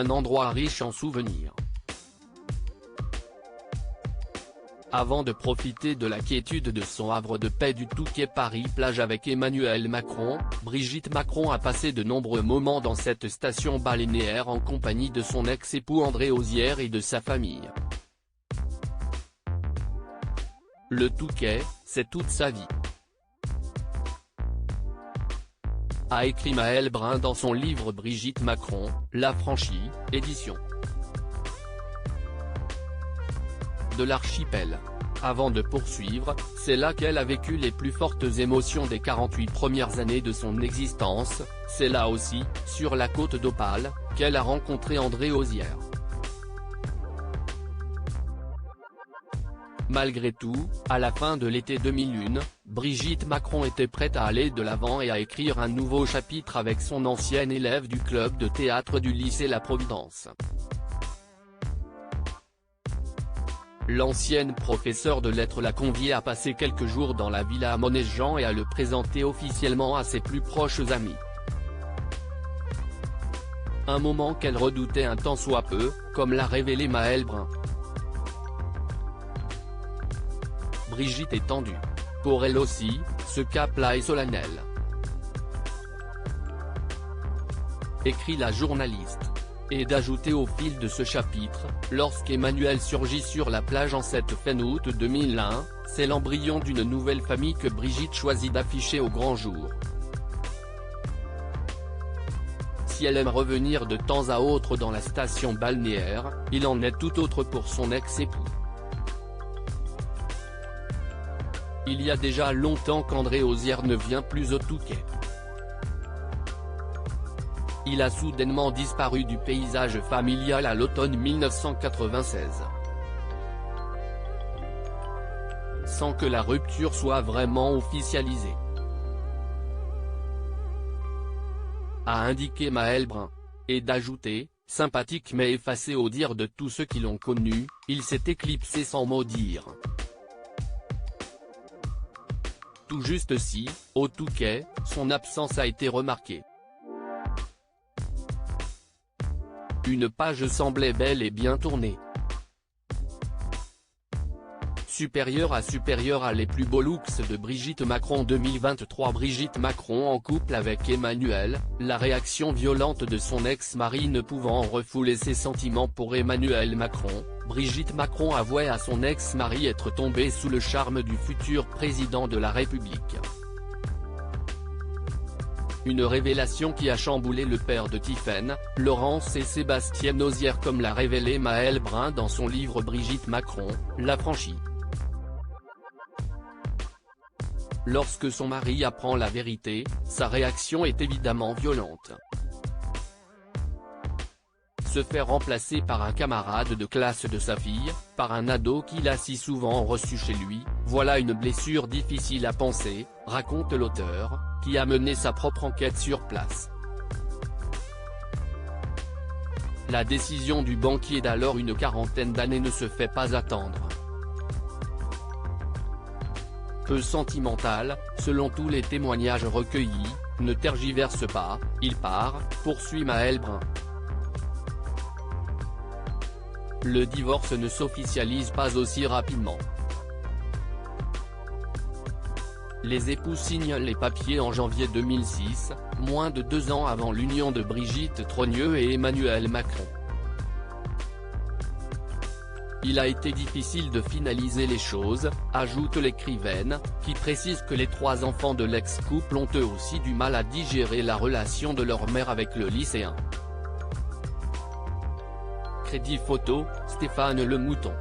un endroit riche en souvenirs. Avant de profiter de la quiétude de son havre de paix du Touquet-Paris-Plage avec Emmanuel Macron, Brigitte Macron a passé de nombreux moments dans cette station balnéaire en compagnie de son ex-époux André Ozière et de sa famille. Le Touquet, c'est toute sa vie, a écrit Maëlle Brun dans son livre Brigitte Macron, L'affranchie, édition de l'Archipel. Avant de poursuivre, c'est là qu'elle a vécu les plus fortes émotions des 48 premières années de son existence, c'est là aussi, sur la côte d'Opale, qu'elle a rencontré André Ozière. Malgré tout, à la fin de l'été 2001, Brigitte Macron était prête à aller de l'avant et à écrire un nouveau chapitre avec son ancienne élève du club de théâtre du lycée La Providence. L'ancienne professeure de lettres l'a conviée à passer quelques jours dans la villa à Monet-Jean et à le présenter officiellement à ses plus proches amis. Un moment qu'elle redoutait un tant soit peu, comme l'a révélé Maëlle Brun. Brigitte est tendue. Pour elle aussi, ce cap-là est solennel, écrit la journaliste. Et d'ajouter au fil de ce chapitre, lorsqu'Emmanuel surgit sur la plage en cette fin août 2001, c'est l'embryon d'une nouvelle famille que Brigitte choisit d'afficher au grand jour. Si elle aime revenir de temps à autre dans la station balnéaire, il en est tout autre pour son ex-époux. Il y a déjà longtemps qu'André Ozière ne vient plus au Touquet. Il a soudainement disparu du paysage familial à l'automne 1996. Sans que la rupture soit vraiment officialisée, a indiqué Maëlle Brun. Et d'ajouter, sympathique mais effacé au dire de tous ceux qui l'ont connu, il s'est éclipsé sans mot dire. Tout juste si, au Touquet, son absence a été remarquée. Une page semblait bel et bien tournée. Supérieure à les plus beaux looks de Brigitte Macron 2023. Brigitte Macron en couple avec Emmanuel, la réaction violente de son ex-mari ne pouvant refouler ses sentiments pour Emmanuel Macron, Brigitte Macron avouait à son ex-mari être tombée sous le charme du futur président de la République. Une révélation qui a chamboulé le père de Tiphaine, Laurence et Sébastien Ozière comme l'a révélé Maëlle Brun dans son livre Brigitte Macron, L'affranchie. Lorsque son mari apprend la vérité, sa réaction est évidemment violente. Se fait remplacer par un camarade de classe de sa fille, par un ado qu'il a si souvent reçu chez lui, voilà une blessure difficile à penser, raconte l'auteur, qui a mené sa propre enquête sur place. La décision du banquier d'alors une quarantaine d'années ne se fait pas attendre. Peu sentimental, selon tous les témoignages recueillis, ne tergiverse pas, il part, poursuit Maëlle Brun. Le divorce ne s'officialise pas aussi rapidement. Les époux signent les papiers en janvier 2006, moins de 2 ans avant l'union de Brigitte Trogneux et Emmanuel Macron. Il a été difficile de finaliser les choses, ajoute l'écrivaine, qui précise que les 3 enfants de l'ex-couple ont eux aussi du mal à digérer la relation de leur mère avec le lycéen. Crédit photo, Stéphane Le Mouton.